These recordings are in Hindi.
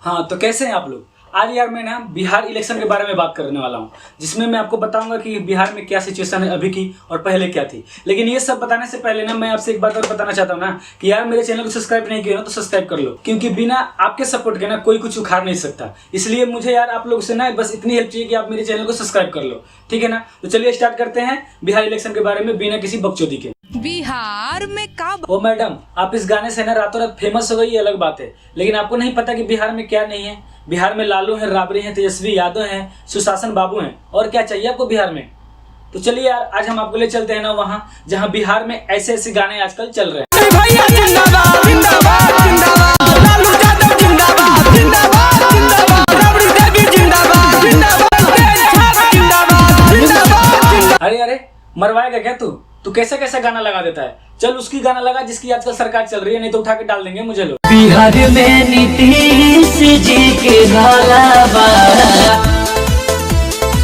हाँ, तो कैसे हैं आप लोग। आज यार मैं ना बिहार इलेक्शन के बारे में बात करने वाला हूँ, जिसमें मैं आपको बताऊंगा कि बिहार में क्या सिचुएशन है अभी की और पहले क्या थी। लेकिन ये सब बताने से पहले ना मैं आपसे एक बात और बताना चाहता हूँ ना कि यार मेरे चैनल को सब्सक्राइब नहीं किया ना तो सब्सक्राइब कर लो, क्योंकि बिना आपके सपोर्ट के ना कोई कुछ उखाड़ नहीं सकता। इसलिए मुझे यार आप लोग से ना बस इतनी हेल्प चाहिए कि आप मेरे चैनल को सब्सक्राइब कर लो, ठीक है ना। तो चलिए स्टार्ट करते हैं बिहार इलेक्शन के बारे में बिना किसी बकचोदी के। बिहार में का ओ मैडम, आप इस गाने से ना रातों रात फेमस हो गई, ये अलग बात है, लेकिन आपको नहीं पता कि बिहार में क्या नहीं है। बिहार में लालू है, राबड़ी है, तेजस्वी यादव है, सुशासन बाबू हैं, और क्या चाहिए आपको बिहार में। तो चलिए यार आज हम आपको ले चलते हैं ना वहाँ जहाँ बिहार में ऐसे ऐसे गाने आजकल चल रहे हैं। अरे अरे मरवाएगा क्या तू कैसा कैसा गाना लगा देता है। चल उसकी गाना लगा जिसकी आजकल सरकार चल रही है, नहीं तो उठा के डाल देंगे मुझे लोग। बिहार में नीतीश जी के घालावा,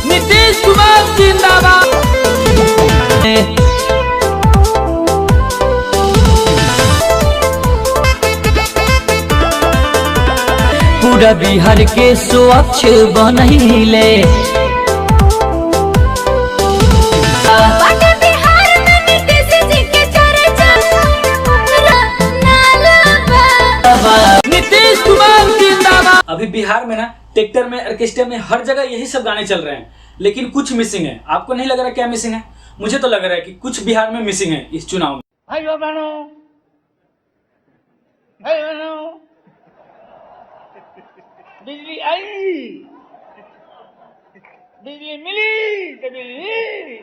नीतीश कुमार जिंदाबाद। पूरा बिहार के स्वच्छ बनैले, नीतीश कुमार जिंदाबाद। अभी बिहार में ना ट्रैक्टर में, ऑर्केस्ट्रा में, हर जगह यही सब गाने चल रहे हैं, लेकिन कुछ मिसिंग है। आपको नहीं लग रहा क्या मिसिंग है? मुझे तो लग रहा है कि कुछ बिहार में मिसिंग है इस चुनाव में। भाइयों बहनों, बिजली आई, बिजली मिली तो बिजली।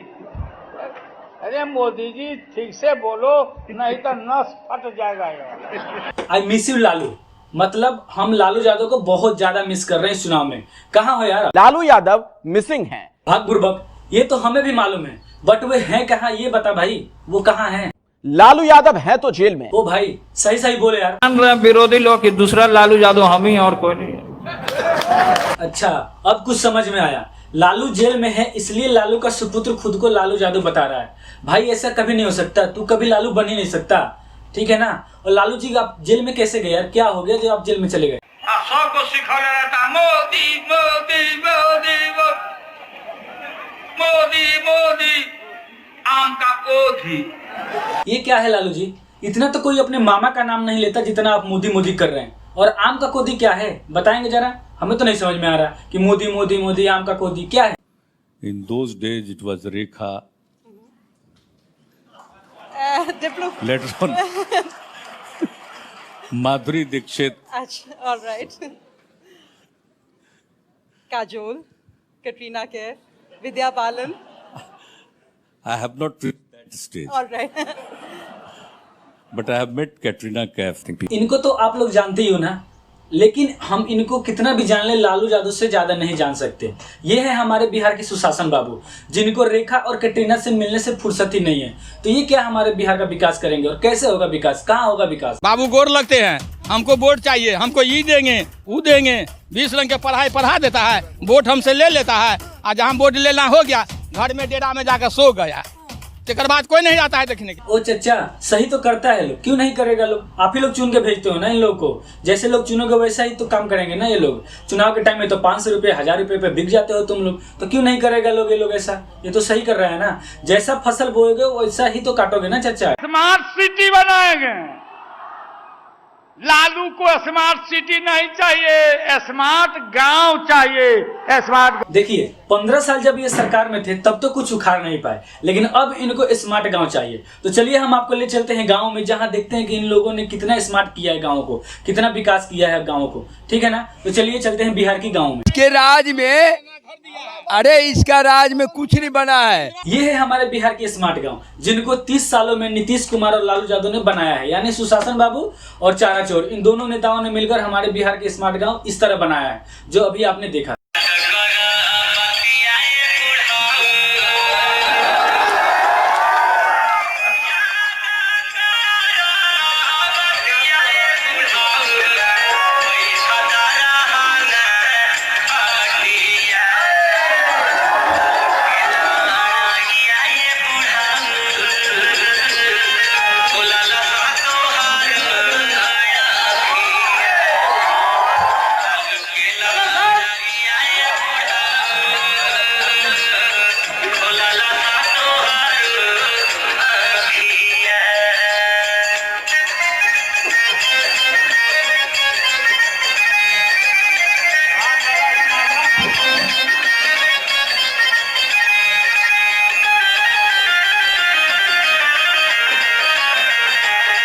अरे मोदी जी ठीक से बोलो, नहीं तो नस फट जाएगा यार। आई मिस यू लालू, मतलब हम लालू यादव को बहुत ज्यादा मिस कर रहे हैं इस चुनाव में। कहाँ हो यार? लालू यादव मिसिंग हैं। भाग बुर्बक, ये तो हमें भी मालूम है, बट वे हैं कहाँ ये बता भाई, वो कहाँ हैं? लालू यादव है तो जेल में। ओ भाई सही सही बोले यार। विरोधी लोग कि दूसरा लालू यादव हम ही और कोई नहीं। अच्छा अब कुछ समझ में आया, लालू जेल में है इसलिए लालू का सुपुत्र खुद को लालू यादव बता रहा है। भाई ऐसा कभी नहीं हो सकता, तू कभी लालू बन ही नहीं सकता, ठीक है ना। और लालू जी आप जेल में कैसे गए यार? क्या हो गया जो आप जेल में चले गए? सबको सिखाया रहता मोदी मोदी मोदी मोदी मोदी आम का ओधी। ये क्या है लालू जी? इतना तो कोई अपने मामा का नाम नहीं लेता जितना आप मोदी मोदी कर रहे हैं। और आम का कोदी क्या है बताएंगे जरा, हमें तो नहीं समझ में आ रहा कि मोदी मोदी मोदी आम का कोदी क्या है। In those days it was Rekha. Later on, Madhuri Dixit. All right. Kajol, Katrina Kaif, Vidya Balan. I have not reached that stage, All right. but I have met Katrina Kaif. इनको तो आप लोग जानते ही हो ना, लेकिन हम इनको कितना भी जान ले लालू यादव से ज्यादा नहीं जान सकते। ये है हमारे बिहार के सुशासन बाबू, जिनको रेखा और कैटरीना से मिलने से फुर्सत ही नहीं है। तो ये क्या हमारे बिहार का विकास करेंगे और कैसे होगा विकास? कहाँ होगा विकास? बाबू गोर लगते हैं, हमको वोट चाहिए, हमको ये देंगे वो देंगे, 20 रंग के पढ़ाई पढ़ा देता है, वोट हमसे ले लेता है, और जहाँ वोट लेना हो गया घर में डेरा में जाकर सो गया, तेकर बाद कोई नहीं आता है देखने के। ओ चचा सही तो करता है लोग, क्यों नहीं करेगा लोग? आप ही लोग चुन के भेजते हो ना इन लोगों को, जैसे लोग चुनोगे वैसा ही तो काम करेंगे ना ये लोग। चुनाव के टाइम में तो 500 रुपये 1000 रुपये पे बिक जाते हो तुम लोग, तो क्यों नहीं करेगा लोग ये लोग ऐसा? ये तो सही कर रहा है ना, जैसा फसल बोओगे वैसा ही तो काटोगे ना चचा। स्मार्ट सिटी बनाएंगे। लालू को स्मार्ट सिटी नहीं चाहिए, स्मार्ट गांव चाहिए। स्मार्ट देखिए 15 साल जब ये सरकार में थे तब तो कुछ उखाड़ नहीं पाए, लेकिन अब इनको स्मार्ट गांव चाहिए। तो चलिए हम आपको ले चलते हैं गांव में, जहां देखते हैं कि इन लोगों ने कितना स्मार्ट किया है गाँव को, कितना विकास किया है गाँव को, ठीक है ना। तो चलिए चलते हैं बिहार की गाँव में। इसके राज में, अरे इसका राज में कुछ नहीं बना है। ये है हमारे बिहार के स्मार्ट गांव, जिनको 30 सालों में नीतीश कुमार और लालू यादव ने बनाया है, यानी सुशासन बाबू और चाराचोर, इन दोनों नेताओं ने मिलकर हमारे बिहार के स्मार्ट गांव इस तरह बनाया है जो अभी आपने देखा।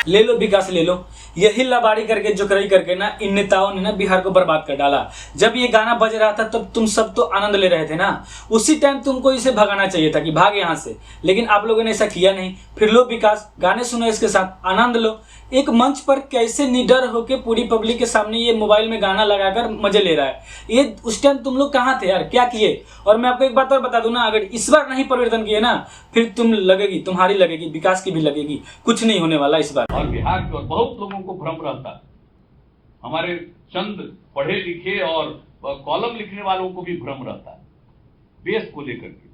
ले लो विकास ले लो, यही लबाड़ी करके जोकराई करके ना इन नेताओं ने ना बिहार को बर्बाद कर डाला। जब ये गाना बज रहा था तब तुम सब तो आनंद ले रहे थे ना, उसी टाइम तुमको इसे भगाना चाहिए था कि भाग यहाँ से, लेकिन आप लोगों ने ऐसा किया नहीं। फिर लो विकास, गाने सुनो, इसके साथ आनंद लो। एक मंच पर कैसे निडर होके पूरी पब्लिक के सामने ये मोबाइल में गाना लगाकर मजे ले रहा है, ये उस टाइम तुम लोग कहाँ थे यार, क्या किए? और मैं आपको एक बात और बता दूं ना, अगर इस बार नहीं परिवर्तन किए ना, फिर तुम्हारी लगेगी, विकास की भी लगेगी, कुछ नहीं होने वाला इस बार। और बिहार के और बहुत लोगों को भ्रम रहता है, हमारे चंद पढ़े लिखे और कॉलम लिखने वालों को भी भ्रम रहता है बेस को लेकर के।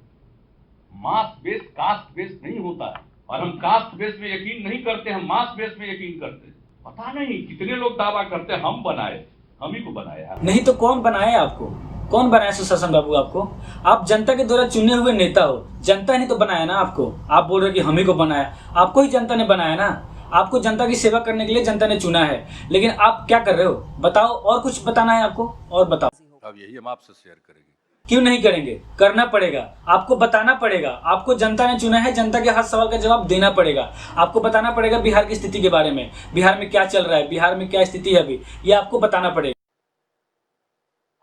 मास बेस कास्ट बेस नहीं होता है, और हम कास्ट बेस में यकीन नहीं करते, हम मास बेस में यकीन करते हैं। पता नहीं कितने लोग दावा करते हैं हम बनाए, हम ही को बनाया नहीं तो कौन बनाया आपको? कौन बनाया सुशासन बाबू आपको? आप जनता के द्वारा चुने हुए नेता हो, जनता ने तो बनाया ना आपको। आप बोल रहे कि हम ही को बनाया, आपको ही जनता ने बनाया ना, आपको जनता की सेवा करने के लिए जनता ने चुना है, लेकिन आप क्या कर रहे हो बताओ? और कुछ बताना है आपको? और बताओ। अब यही हम आपसे शेयर करेंगे। क्यों नहीं करेंगे? करना पड़ेगा, आपको बताना पड़ेगा। आपको जनता ने चुना है, जनता के हर सवाल का जवाब देना पड़ेगा। आपको बताना पड़ेगा बिहार की स्थिति के बारे में, बिहार में क्या चल रहा है, बिहार में क्या स्थिति है अभी, ये आपको बताना पड़ेगा।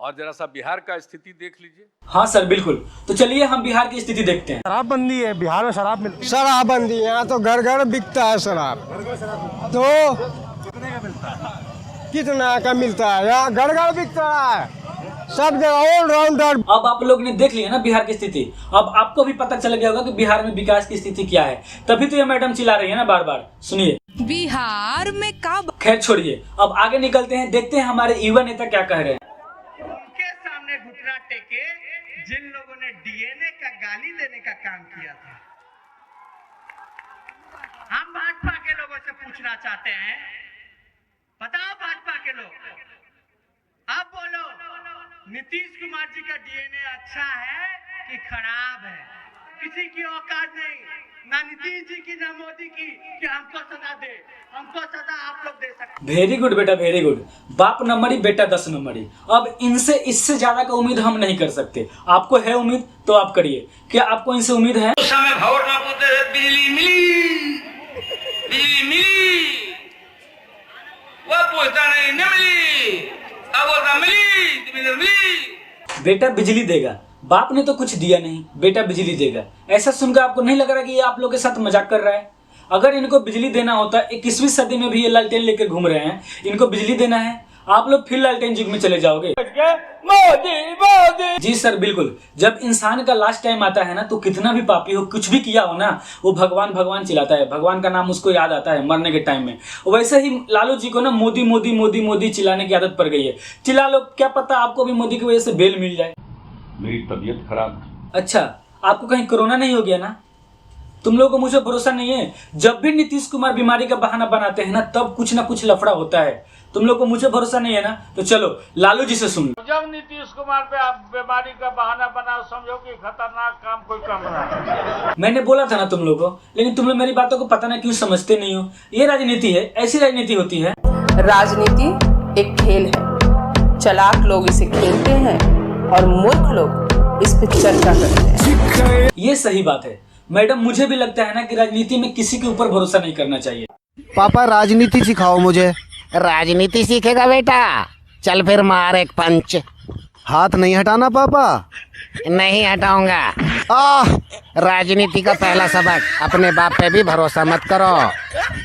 और जरा सा बिहार का स्थिति देख लीजिए। हाँ सर बिल्कुल, तो चलिए हम बिहार की स्थिति देखते हैं। शराबबंदी है बिहार में, शराब मिलती है। शराबबंदी है, यहाँ तो घर घर बिकता है शराब। तो कितने का मिलता है? कितना का मिलता है? यहाँ घर घर बिकता है, सब जगह ऑलराउंडर। अब आप लोग ने देख लिया ना बिहार की स्थिति, अब आपको भी पता चल गया होगा कि बिहार में विकास की स्थिति क्या है। तभी तो ये मैडम चिल्ला रही है ना बार बार। सुनिए, बिहार में का खैर छोड़िए, अब आगे निकलते हैं, देखते हैं हमारे युवा नेता क्या कह रहे हैं। उनके सामने घुटना टेके जिन लोगों ने डीएनए का गाली देने का काम किया था। हम भाजपा के लोगों से पूछना चाहते हैं, बताओ भाजपा के लोग, अब बोलो, नीतीश कुमार जी का डीएनए अच्छा है कि खराब है? किसी की औकात नहीं, ना नीतीश जी की ना मोदी की, कि हमको सजा दे, हमको सजा आप लोग दे सकते। वेरी गुड बेटा, वेरी गुड। बाप नंबरी, बेटा 10 नंबरी। अब इनसे इससे ज्यादा का उम्मीद हम नहीं कर सकते। आपको है उम्मीद तो आप करिए। क्या आपको इनसे उम्मीद है? उस समय भवर में बोलते थे बिजली मिली, बिजली मिली, वो पूछता नहीं मिली, अब बोलता मिली। बेटा बिजली देगा, बाप ने तो कुछ दिया नहीं, बेटा बिजली देगा। ऐसा सुनकर आपको नहीं लग रहा कि ये आप लोग के साथ मजाक कर रहा है? अगर इनको बिजली देना होता, 21वीं सदी में भी ये लालटेन लेकर घूम रहे हैं, इनको बिजली देना है, आप लोग फिर लालटेन युग में चले जाओगे। मोदी मोदी। जी सर बिल्कुल, जब इंसान का लास्ट टाइम आता है ना, तो कितना भी पापी हो, कुछ भी किया हो ना, वो भगवान भगवान चिल्लाता है, भगवान का नाम उसको याद आता है मरने के टाइम में। वैसे ही लालू जी को ना मोदी मोदी मोदी मोदी चिल्लाने की आदत पड़ गई है। चिल्ला लो, क्या पता आपको भी मोदी की वजह से बेल मिल जाए। मेरी तबीयत खराब। अच्छा, आपको कहीं कोरोना नहीं हो गया ना? तुम लोगों को मुझे भरोसा नहीं है। जब भी नीतीश कुमार बीमारी का बहाना बनाते हैं ना, तब कुछ ना कुछ लफड़ा होता है। तुम लोग को मुझे भरोसा नहीं है ना, तो चलो लालू जी से सुन लो। जब नीतीश कुमार पे आप बीमारी का बहाना बनाओ, समझो कि खतरनाक काम कोई कर रहा है। मैंने बोला था ना तुम लोगों को, लेकिन तुम लोग मेरी बातों को पता ना क्यों समझते नहीं हो। ये राजनीति है, ऐसी राजनीति होती है। राजनीति एक खेल है, चालाक लोग इसे खेलते हैं और मूर्ख लोग इस पर चर्चा करते हैं। ये सही बात है मैडम, मुझे भी लगता है ना कि राजनीति में किसी के ऊपर भरोसा नहीं करना चाहिए। पापा राजनीति सिखाओ मुझे। राजनीति सीखेगा बेटा? चल फिर मार एक पंच। हाथ नहीं हटाना पापा। नहीं हटाऊंगा। राजनीति का पहला सबक, अपने बाप पे भी भरोसा मत करो।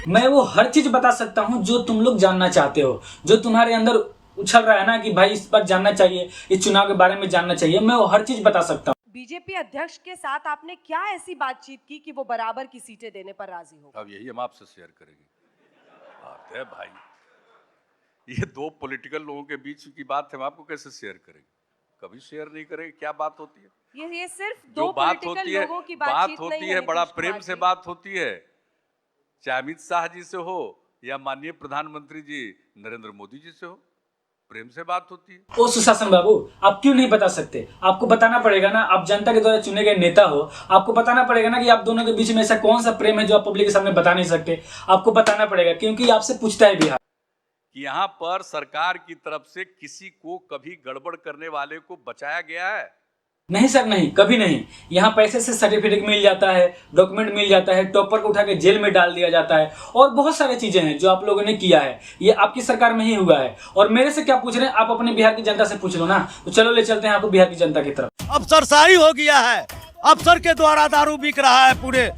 मैं वो हर चीज बता सकता हूँ जो तुम लोग जानना चाहते हो, जो तुम्हारे अंदर उछल रहा है ना कि भाई इस पर जानना चाहिए, इस चुनाव के बारे में जानना चाहिए, मैं वो हर चीज बता सकता हूँ। बीजेपी अध्यक्ष के साथ आपने क्या ऐसी बातचीत की कि वो बराबर की सीटें देने पर राजी हो? अब यही हम आपसे शेयर करेंगे। बात है भाई, ये दो पॉलिटिकल लोगों के बीच की बात है, हम आपको कैसे शेयर करेंगे? कभी शेयर नहीं करेंगे। क्या बात होती है? ये सिर्फ दो पॉलिटिकल लोगों की बात होती है, बड़ा प्रेम से बात होती है, चाहे अमित शाह जी से हो या माननीय प्रधानमंत्री जी नरेंद्र मोदी जी से हो, प्रेम से बात होती है। ओ सुशासन बाबू, आप क्यों नहीं बता सकते? आपको बताना पड़ेगा ना, आप जनता के द्वारा चुने गए नेता हो, आपको बताना पड़ेगा ना कि आप दोनों के बीच में ऐसा कौन सा प्रेम है जो आप पब्लिक के सामने बता नहीं सकते। आपको बताना पड़ेगा, क्योंकि आपसे पूछता है बिहार कि यहाँ पर सरकार की तरफ से किसी को कभी गड़बड़ करने वाले को बचाया गया है? नहीं सर, नहीं, कभी नहीं। यहाँ पैसे से सर्टिफिकेट मिल जाता है, डॉक्यूमेंट मिल जाता है, टॉपर को उठा के जेल में डाल दिया जाता है और बहुत सारी चीजें हैं जो आप लोगों ने किया है। ये आपकी सरकार में ही हुआ है और मेरे से क्या पूछ रहे हैं? आप अपने बिहार की जनता से पूछ लो ना। तो चलो ले चलते हैं आपको बिहार की जनता की तरफ। अफसरशाही हो गया है, अफसर के द्वारा दारू बिक रहा है पूरे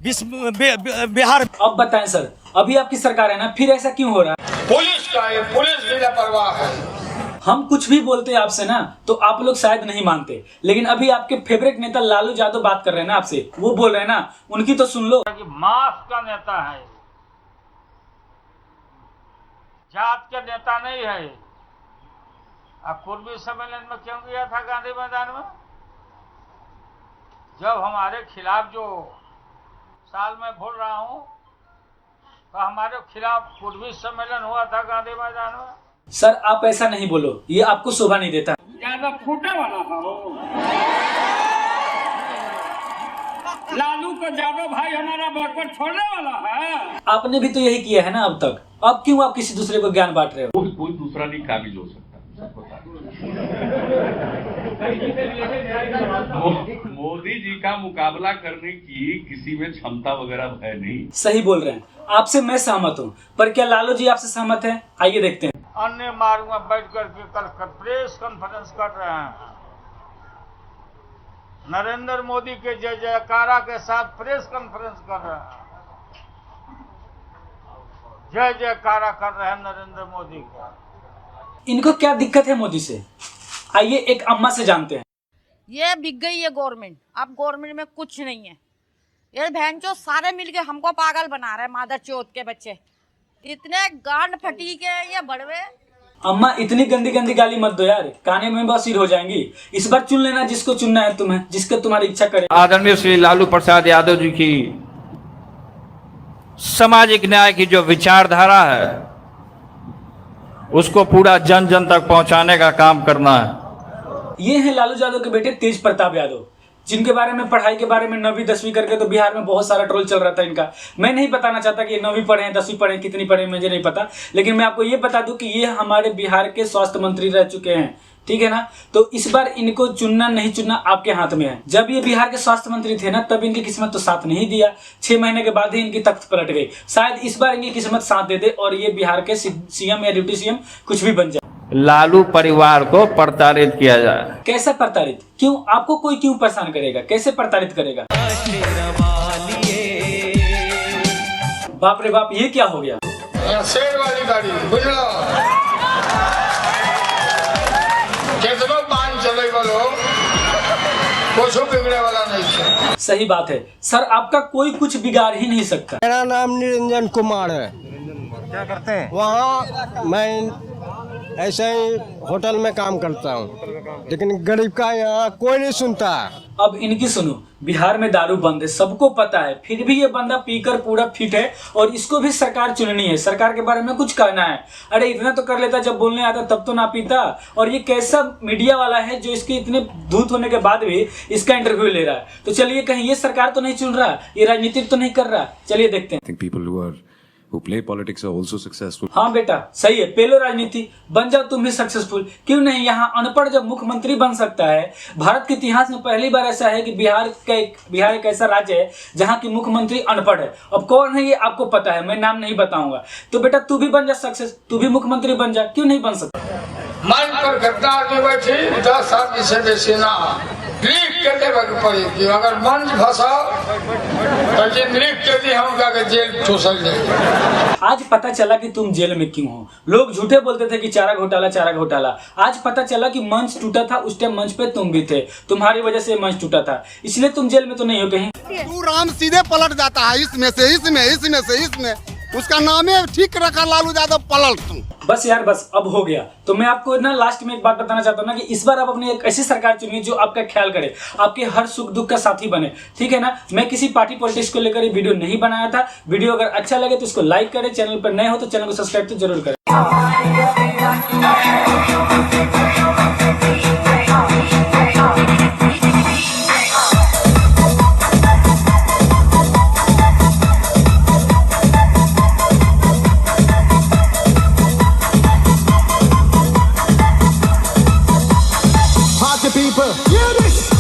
बिहार। अब बताएं सर, अभी आपकी सरकार है ना, फिर ऐसा क्यों हो रहा है? पुलिस का है, पुलिस भी लापरवाह है। हम कुछ भी बोलते हैं आपसे ना तो आप लोग शायद नहीं मानते, लेकिन अभी आपके फेवरेट नेता लालू यादव बात कर रहे हैं ना आपसे, वो बोल रहे हैं ना, उनकी तो सुन लो। मास का नेता है, जात का नेता नहीं है। अब पूर्वी सम्मेलन में क्यों गया था गांधी मैदान में? जब हमारे खिलाफ, जो साल में बोल रहा हूं, तो हमारे खिलाफ पूर्वी सम्मेलन हुआ था गांधी मैदान में। सर आप ऐसा नहीं बोलो, ये आपको शोभा नहीं देता। ज्यादा फूटा वाला था वो। लालू को यादव भाई हमारा बॉर्डर छोड़ने वाला है। आपने भी तो यही किया है ना अब तक, अब क्यों आप किसी दूसरे को ज्ञान बांट रहे हो? कोई दूसरा नहीं काबिल हो सकता, सबको पता है। मोदी जी का मुकाबला करने की किसी में क्षमता वगैरह है नहीं। सही बोल रहे हैं, आपसे मैं सहमत हूँ, पर क्या लालू जी आपसे सहमत है? आइए देखते हैं। अन्य मार्ग में बैठ करके कल प्रेस कॉन्फ्रेंस कर रहे हैं, नरेंद्र मोदी के जय जयकारा के साथ प्रेस कॉन्फ्रेंस कर रहे हैं, जय जयकारा कर रहे हैं नरेंद्र मोदी का। इनको क्या दिक्कत है मोदी से? आइए एक अम्मा से जानते हैं। ये बिक गई है गवर्नमेंट, अब गवर्नमेंट में कुछ नहीं है। ये बहन चो सारे मिलके हमको पागल बना रहे हैं, मादर चौथ के बच्चे इतने गांड फटी के ये बड़वे। अम्मा इतनी गंदी गंदी गाली मत दो यार, काने में बसीर हो जाएंगी। इस बार चुन लेना जिसको चुनना है तुम्हें, जिसके तुम्हारी इच्छा करे। आदरणीय श्री लालू प्रसाद यादव जी की सामाजिक न्याय की जो विचारधारा है उसको पूरा जन जन तक पहुंचाने का काम करना है। ये हैं लालू यादव के बेटे तेज प्रताप यादव, जिनके बारे में, पढ़ाई के बारे में 9वीं 10वीं करके तो बिहार में बहुत सारा ट्रोल चल रहा था इनका। मैं नहीं बताना चाहता कि ये 9वीं पढ़े हैं, 10वीं पढ़े हैं, कितनी पढ़े हैं मुझे नहीं पता, लेकिन मैं आपको ये बता दूं कि ये हमारे बिहार के स्वास्थ्य मंत्री रह चुके हैं, ठीक है ना। तो इस बार इनको चुनना नहीं चुनना आपके हाथ में है। जब ये बिहार के स्वास्थ्य मंत्री थे ना, तब इनकी किस्मत तो साथ नहीं दिया, 6 महीने के बाद ही इनकी तख्त पलट गई। शायद इस बार इनकी किस्मत साथ दे दे और ये बिहार के सीएम या डिप्टी सीएम कुछ भी बन जाए। लालू परिवार को प्रताड़ित किया जाए। कैसे प्रताड़ित? क्यों? आपको कोई क्यों परेशान करेगा? कैसे प्रताड़ित करेगा? बाप रे बाप, ये क्या हो गया? शेर वाली गाड़ी बुझलो, कितनो पान चले वालो, कुछ बिगड़े वाला नहीं है। सही बात है सर, आपका कोई कुछ बिगाड़ ही नहीं सकता। मेरा नाम निरंजन कुमार है। क्या करते हैं? वहाँ मैं ऐसे ही होटल में काम करता हूँ, लेकिन गरीब का यहाँ कोई नहीं सुनता। अब इनकी सुनो, बिहार में दारू बंद है, सबको पता है, फिर भी ये बंदा पीकर पूरा फिट है और इसको भी सरकार चुननी है, सरकार के बारे में कुछ कहना है। अरे इतना तो कर लेता, जब बोलने आता तब तो ना पीता। और ये कैसा मीडिया वाला है जो इसके इतने धूत होने के बाद भी इसका इंटरव्यू ले रहा है? तो चलिए, कहीं ये सरकार तो नहीं चुन रहा, ये राजनीति तो नहीं कर रहा? चलिए देखते हैं। Who play politics are also successful. हाँ बेटा सही है, पेलो राजनीति, बन जाओ तुम भी सक्सेसफुल। क्यों नहीं? यहाँ अनपढ़ जब मुख्यमंत्री बन सकता है। भारत के इतिहास में पहली बार ऐसा है कि बिहार एक ऐसा राज्य है जहाँ की मुख्यमंत्री अनपढ़ है। अब कौन है ये आपको पता है, मैं नाम नहीं बताऊंगा। तो बेटा तू भी बन जा सक्सेस, तू भी मुख्यमंत्री बन जा, क्यों नहीं बन सकता? मंच पर गद्दार जो बैठी 10 आदमी से बेसी ना लिख के देवे के पड़ी कि अगर मंच फंसा तो लिख के दी हम जाके जेल ठूसल जाए। आज पता चला कि तुम जेल में क्यों हो। लोग झूठे बोलते थे कि चारा घोटाला चारा घोटाला, आज पता चला कि मंच टूटा था, उस टाइम मंच पे तुम भी थे, तुम्हारी वजह से मंच टूटा था, इसलिए तुम जेल में तो नहीं हो कहीं। तू राम सीधे पलट जाता है, इसमें से इसमें उसका नाम है ठीक रखा लालू यादव पलट। तुम बस यार बस, अब हो गया। तो मैं आपको ना लास्ट में एक बात बताना चाहता हूँ ना कि इस बार आप अपनी एक ऐसी सरकार चुनिए जो आपका ख्याल करे, आपके हर सुख दुख का साथी बने, ठीक है ना। मैं किसी पार्टी पॉलिटिक्स को लेकर ये वीडियो नहीं बनाया था। वीडियो अगर अच्छा लगे तो इसको लाइक करें, चैनल पर नए हो तो चैनल को सब्सक्राइब तो जरूर करें। people Hear this.